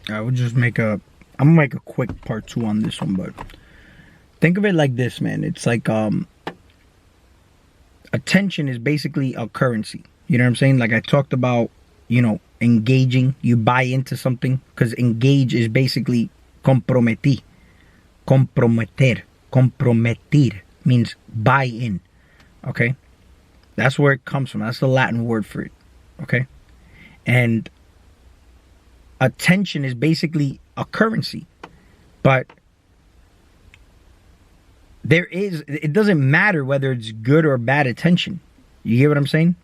I would just make a. I'm gonna make a quick part two on this one, but think of it like this, man. It's like attention is basically a currency. You know what I'm saying? Like I talked about, engaging. You buy into something because engage is basically comprometí. Comprometer. Comprometir means buy in. Okay? That's where it comes from. That's the Latin word for it. Okay? And attention is basically a currency. But it doesn't matter whether it's good or bad attention. You get what I'm saying?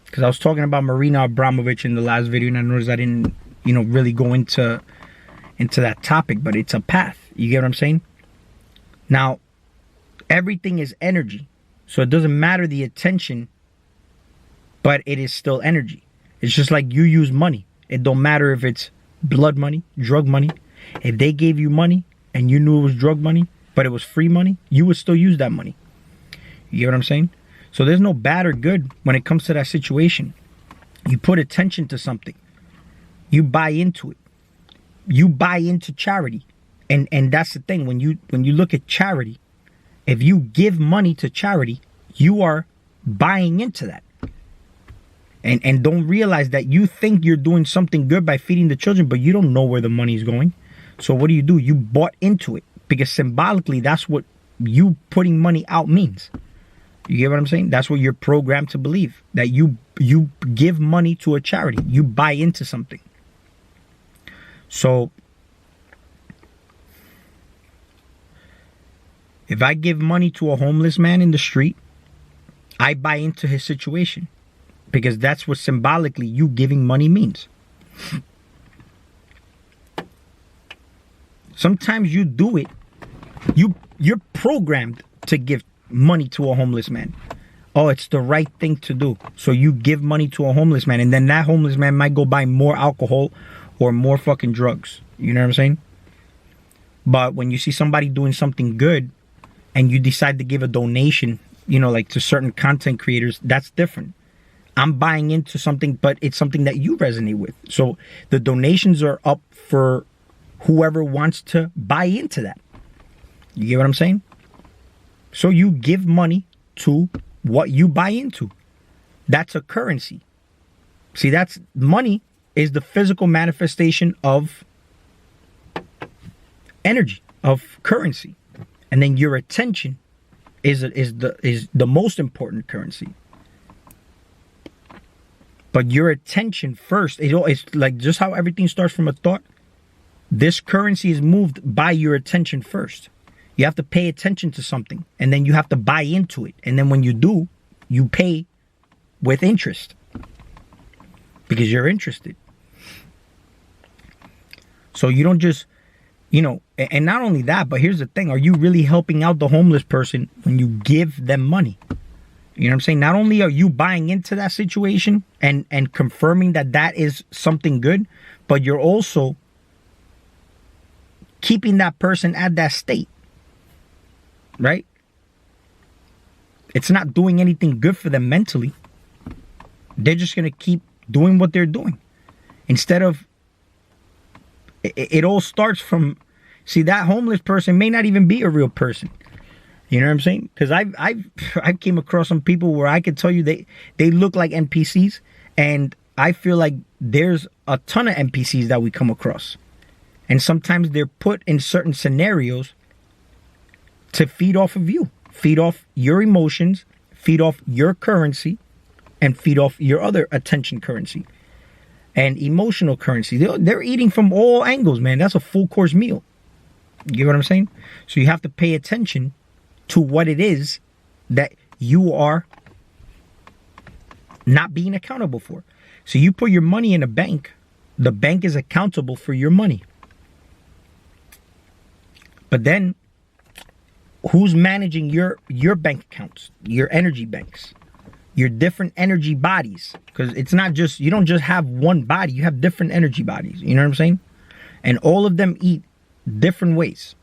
Because I was talking about Marina Abramovich in the last video, and I noticed I didn't, really go into that topic, but it's a path. You get what I'm saying? Now, everything is energy. So it doesn't matter the attention, but it is still energy. It's just like you use money. It don't matter if it's blood money, drug money. If they gave you money and you knew it was drug money, but it was free money, you would still use that money. You get what I'm saying? So there's no bad or good when it comes to that situation. You put attention to something. You buy into it. You buy into charity. And that's the thing. When you look at charity, if you give money to charity, you are buying into that. And don't realize that you think you're doing something good by feeding the children, but you don't know where the money is going. So what do? You bought into it. Because symbolically, that's what you putting money out means. You get what I'm saying? That's what you're programmed to believe. That you give money to a charity. You buy into something. So, if I give money to a homeless man in the street, I buy into his situation. Because that's what symbolically you giving money means. Sometimes you do it. You're programmed to give money to a homeless man. Oh, it's the right thing to do. So you give money to a homeless man, and then that homeless man might go buy more alcohol or more fucking drugs. You know what I'm saying? But when you see somebody doing something good and you decide to give a donation, like to certain content creators, that's different. I'm buying into something, but it's something that you resonate with. So the donations are up for whoever wants to buy into that. You get what I'm saying? So you give money to what you buy into. That's a currency. See, money is the physical manifestation of energy, of currency. And then your attention is the most important currency. But your attention first, it's like just how everything starts from a thought. This currency is moved by your attention first. You have to pay attention to something, and then you have to buy into it. And then when you do, you pay with interest because you're interested. So you don't just, and not only that, but here's the thing. Are you really helping out the homeless person when you give them money? You know what I'm saying? Not only are you buying into that situation and confirming that is something good, but you're also keeping that person at that state. Right? It's not doing anything good for them mentally. They're just going to keep doing what they're doing. Instead of, it all starts from, see, that homeless person may not even be a real person. You know what I'm saying? Because I've came across some people where I could tell you they look like NPCs, and I feel like there's a ton of NPCs that we come across. And sometimes they're put in certain scenarios to feed off of you, feed off your emotions, feed off your currency, and feed off your other attention currency and emotional currency. They're eating from all angles, man. That's a full course meal. You get what I'm saying? So you have to pay attention to what it is that you are not being accountable for. So you put your money in a bank, the bank is accountable for your money. But then who's managing your bank accounts, your energy banks, your different energy bodies? Because it's not just, you don't just have one body, you have different energy bodies. You know what I'm saying? And all of them eat different ways.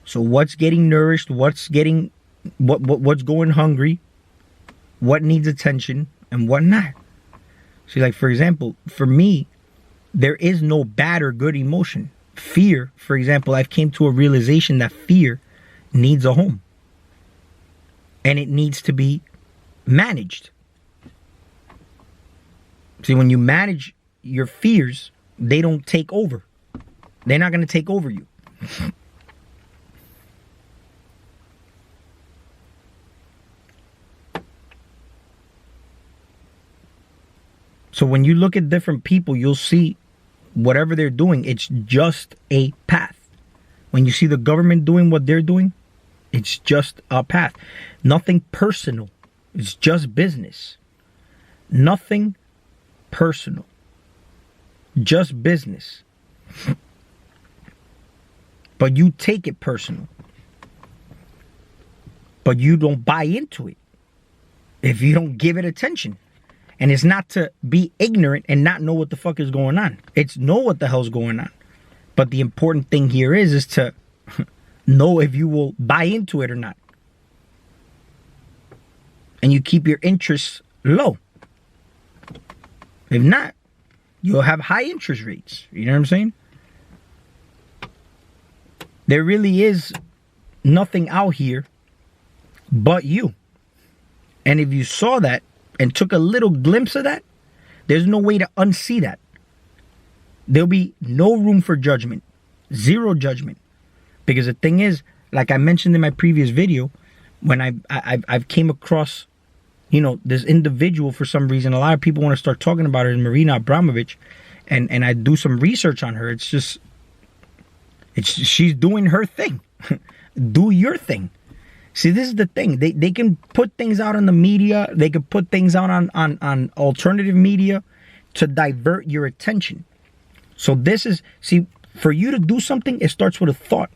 So what's getting nourished, what's going hungry, what needs attention, and what not. See, like, for example, for me, There is no bad or good emotion. Fear, for example, I've came to a realization that fear needs a home. And it needs to be managed. See, when you manage your fears, they don't take over. They're not going to take over you. So when you look at different people, you'll see whatever they're doing, it's just a path. When you see the government doing what they're doing, it's just a path. Nothing personal. It's just business. Nothing personal. Just business. But you take it personal. But you don't buy into it if you don't give it attention. And it's not to be ignorant and not know what the fuck is going on. It's know what the hell's going on. But the important thing here is to know if you will buy into it or not. And you keep your interests low. If not, you'll have high interest rates. You know what I'm saying? There really is nothing out here but you. And if you saw that and took a little glimpse of that, there's no way to unsee that. There'll be no room for judgment. Zero judgment. Because the thing is, like I mentioned in my previous video, when I've came across, you know, this individual for some reason, a lot of people want to start talking about her, is Marina Abramovich, and I do some research on her. She's doing her thing. Do your thing. See, this is the thing. They can put things out on the media. They can put things out on alternative media to divert your attention. So this is, see, for you to do something, it starts with a thought.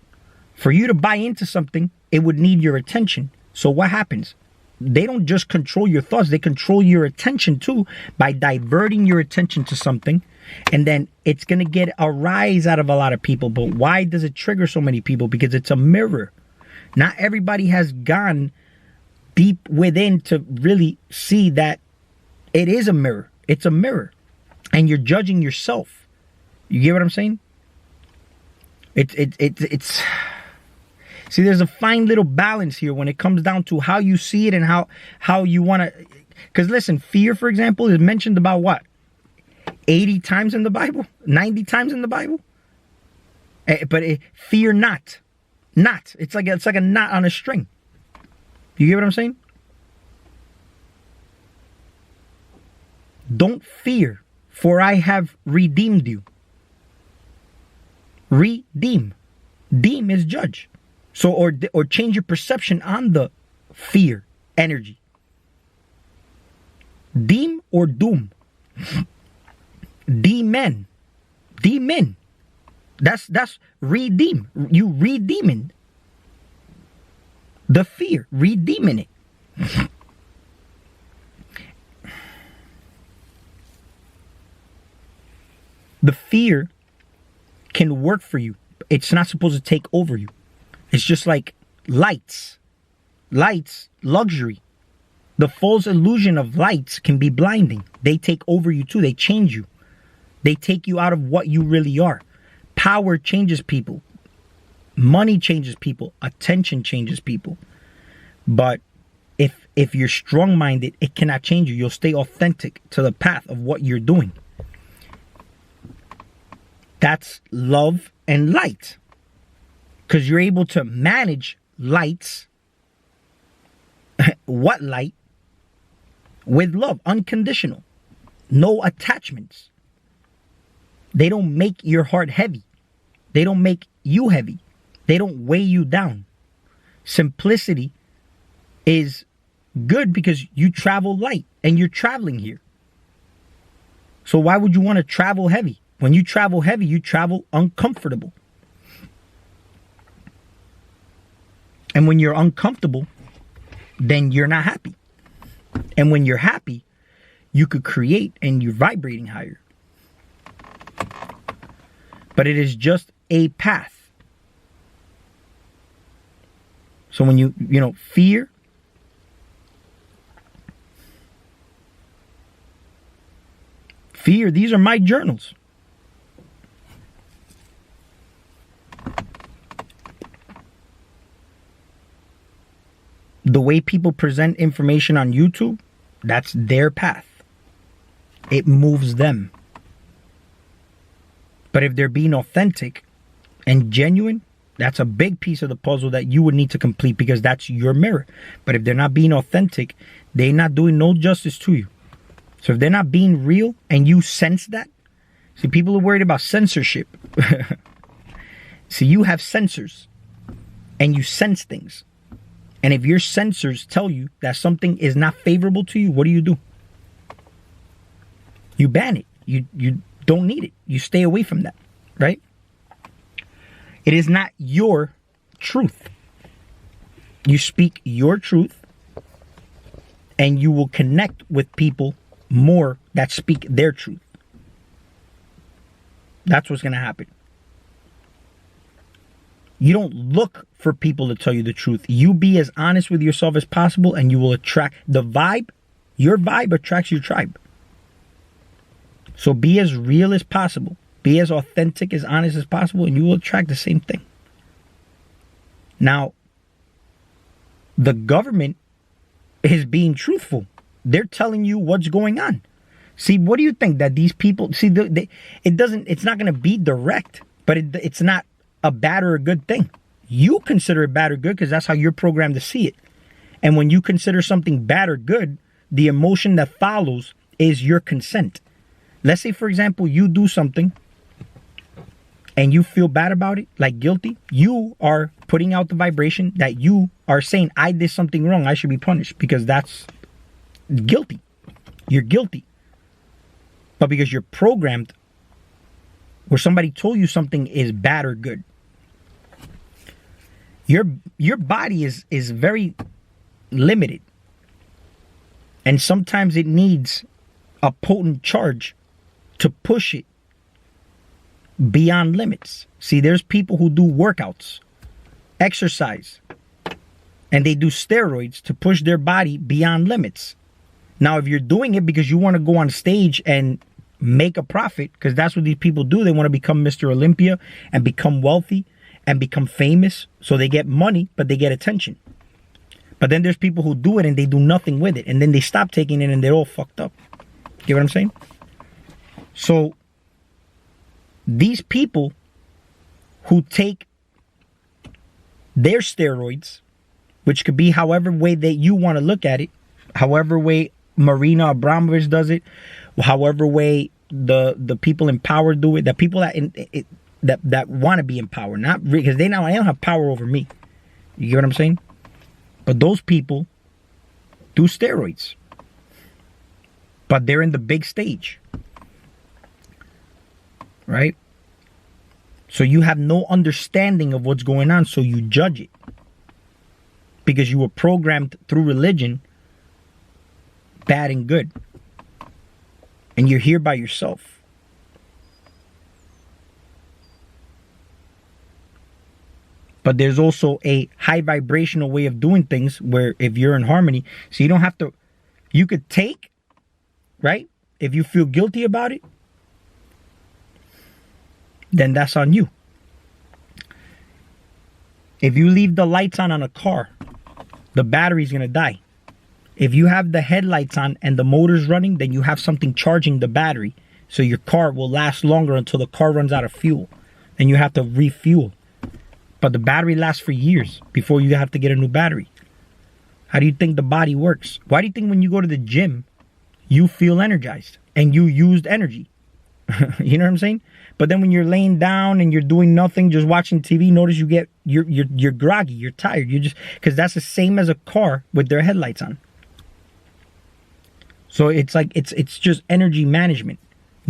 For you to buy into something, it would need your attention. So what happens? They don't just control your thoughts. They control your attention too by diverting your attention to something. And then it's going to get a rise out of a lot of people. But why does it trigger so many people? Because it's a mirror. Not everybody has gone deep within to really see that it is a mirror. It's a mirror. And you're judging yourself. You get what I'm saying? It's see, there's a fine little balance here when it comes down to how you see it and how you want to. Because listen, fear, for example, is mentioned about what? 80 times in the Bible? 90 times in the Bible? But fear not. Not. It's like a knot on a string. You get what I'm saying? Don't fear, for I have redeemed you. Redeem. Deem is judge. So, or change your perception on the fear energy. Deem or doom. Demon. Demon. That's redeem. You redeeming the fear. Redeeming it. The fear can work for you. It's not supposed to take over you. It's just like lights. Lights, luxury. The false illusion of lights can be blinding. They take over you too. They change you. They take you out of what you really are. Power changes people. Money changes people. Attention changes people. But if you're strong-minded, it cannot change you. You'll stay authentic to the path of what you're doing. That's love and light. Because you're able to manage lights. What light? With love. Unconditional. No attachments. They don't make your heart heavy. They don't make you heavy. They don't weigh you down. Simplicity is good because you travel light and you're traveling here. So why would you want to travel heavy? When you travel heavy, you travel uncomfortable. And when you're uncomfortable, then you're not happy. And when you're happy, you could create and you're vibrating higher. But it is just a path. So when you fear, these are my journals. The way people present information on YouTube, that's their path. It moves them. But if they're being authentic and genuine, that's a big piece of the puzzle that you would need to complete, because that's your mirror. But if they're not being authentic, they're not doing no justice to you. So if they're not being real and you sense that, see, people are worried about censorship. See, you have sensors and you sense things. And if your sensors tell you that something is not favorable to you, what do? You ban it. You don't need it. You stay away from that, right? It is not your truth. You speak your truth and you will connect with people more that speak their truth. That's what's going to happen. You don't look for people to tell you the truth. You be as honest with yourself as possible and you will attract the vibe. Your vibe attracts your tribe. So be as real as possible. Be as authentic, as honest as possible, and you will attract the same thing. Now, the government is being truthful. They're telling you what's going on. See, what do you think that these people see? It's not going to be direct, but it's not a bad or a good thing. You consider it bad or good because that's how you're programmed to see it. And when you consider something bad or good, the emotion that follows is your consent. Let's say, for example, you do something and you feel bad about it, like guilty. You are putting out the vibration that you are saying, I did something wrong, I should be punished, because that's guilty. You're guilty. But because you're programmed where somebody told you something is bad or good, your body is very limited. And sometimes it needs a potent charge to push it beyond limits. See, there's people who do workouts, exercise, and they do steroids to push their body beyond limits. Now, if you're doing it because you want to go on stage and make a profit, because that's what these people do, they want to become Mr. Olympia and become wealthy and become famous, so they get money, but they get attention. But then there's people who do it and they do nothing with it, and then they stop taking it and they're all fucked up. Get what I'm saying? So these people who take their steroids, which could be however way that you want to look at it, however way Marina Abramovich does it, however way the people in power do it, the people that want to be in power, not because they don't have power over me. You get what I'm saying? But those people do steroids, but they're in the big stage, right? So you have no understanding of what's going on, so you judge it because you were programmed through religion, bad and good, and you're here by yourself. But there's also a high vibrational way of doing things where if you're in harmony, so you don't have to, you could take, right? If you feel guilty about it, then that's on you. If you leave the lights on a car, the battery's going to die. If you have the headlights on and the motor's running, then you have something charging the battery. So your car will last longer until the car runs out of fuel. And you have to refuel. But the battery lasts for years before you have to get a new battery. How do you think the body works? Why do you think when you go to the gym, you feel energized and you used energy? You know what I'm saying? But then when you're laying down and you're doing nothing, just watching TV, notice you're groggy, you're tired. You just, because that's the same as a car with their headlights on. So it's like it's just energy management.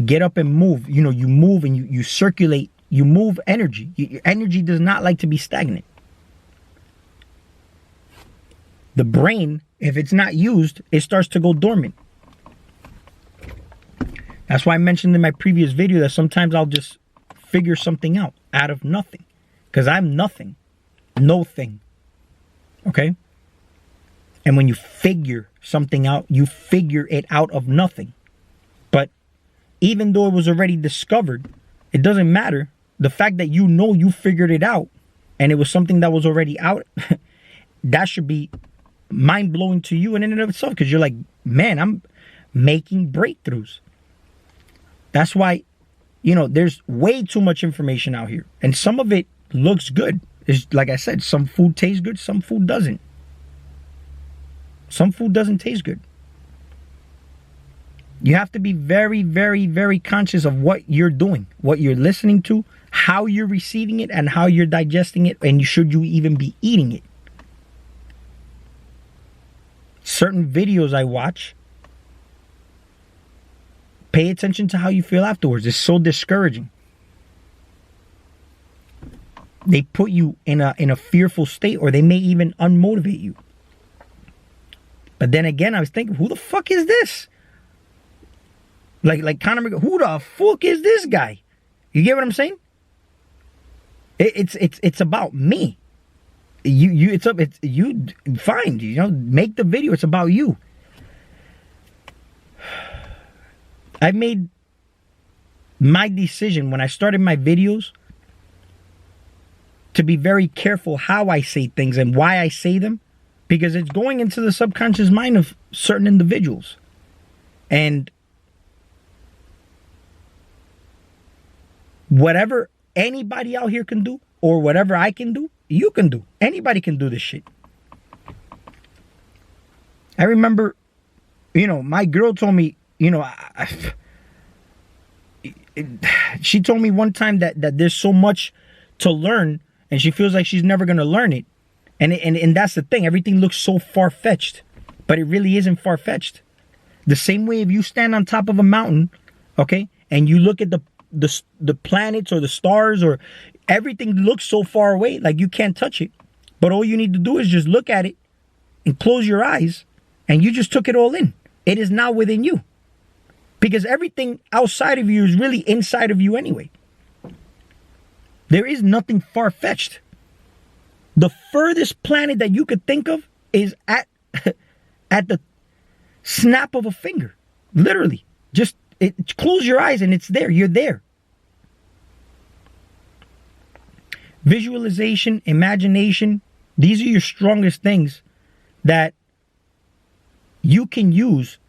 Get up and move. You know, you move and you circulate. You move energy. Your energy does not like to be stagnant. The brain, if it's not used, it starts to go dormant. That's why I mentioned in my previous video that sometimes I'll just figure something out of nothing. Because I'm nothing. No thing. Okay? And when you figure something out, you figure it out of nothing. But even though it was already discovered, it doesn't matter. The fact that you know you figured it out and it was something that was already out, that should be mind-blowing to you in and of itself, because you're like, man, I'm making breakthroughs. That's why, there's way too much information out here, and some of it looks good. It's like I said, some food tastes good, some food doesn't. Some food doesn't taste good. You have to be very, very, very conscious of what you're doing, what you're listening to, how you're receiving it, and how you're digesting it, and should you even be eating it. Certain videos I watch, pay attention to how you feel afterwards. It's so discouraging. They put you in a fearful state, or they may even unmotivate you. But then again, I was thinking, who the fuck is this? Like Conor McGregor, who the fuck is this guy? You get what I'm saying? It's about me. It's you. Fine, make the video. It's about you. I made my decision when I started my videos to be very careful how I say things and why I say them, because it's going into the subconscious mind of certain individuals. And whatever anybody out here can do, or whatever I can do, you can do. Anybody can do this shit. I remember, my girl told me, she told me one time that there's so much to learn, and she feels like she's never going to learn it. And that's the thing. Everything looks so far-fetched, but it really isn't far-fetched. The same way if you stand on top of a mountain, okay, and you look at the planets or the stars, or everything looks so far away, like you can't touch it. But all you need to do is just look at it and close your eyes, and you just took it all in. It is now within you. Because everything outside of you is really inside of you anyway. There is nothing far-fetched. The furthest planet that you could think of is at the snap of a finger. Literally. Just close your eyes and it's there. You're there. Visualization, imagination, these are your strongest things that you can use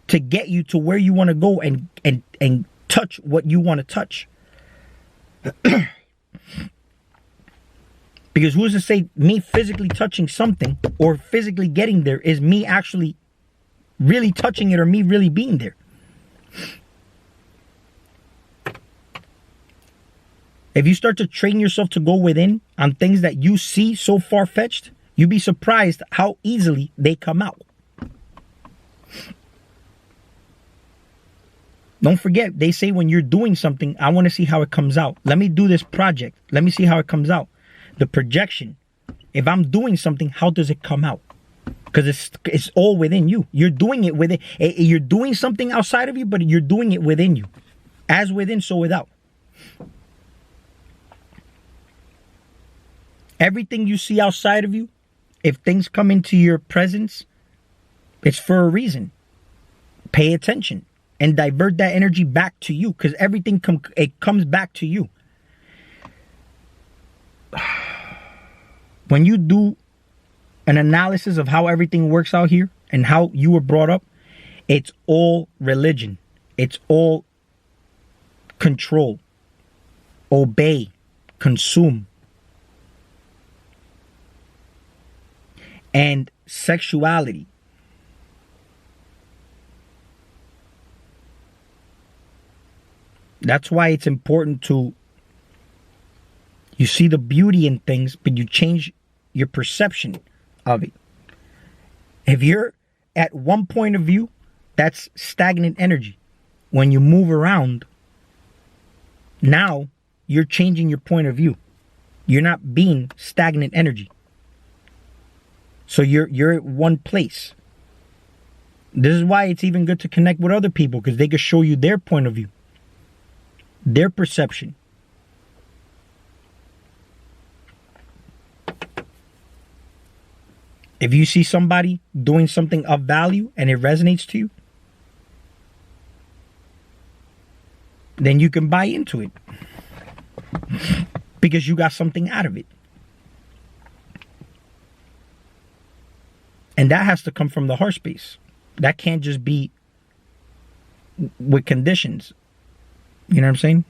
to get you to where you want to go and touch what you want to touch. Because who's to say me physically touching something or physically getting there is me actually really touching it, or me really being there? If you start to train yourself to go within on things that you see so far-fetched, you'd be surprised how easily they come out. Don't forget, they say when you're doing something, I want to see how it comes out. Let me do this project. Let me see how it comes out. The projection. If I'm doing something, how does it come out? Because it's all within you. You're doing it with it. You're doing something outside of you, but you're doing it within you. As within, so without. Everything you see outside of you, if things come into your presence, it's for a reason. Pay attention and divert that energy back to you, because everything comes back to you. When you do an analysis of how everything works out here and how you were brought up, it's all religion. It's all control, obey, consume, and sexuality. That's why it's important to, you see the beauty in things, but you change your perception of it. If you're at one point of view, that's stagnant energy. When you move around, now you're changing your point of view. You're not being stagnant energy. So you're at one place. This is why it's even good to connect with other people, because they can show you their point of view, their perception. If you see somebody doing something of value and it resonates to you, then you can buy into it because you got something out of it. And that has to come from the heart space. That can't just be with conditions. You know what I'm saying?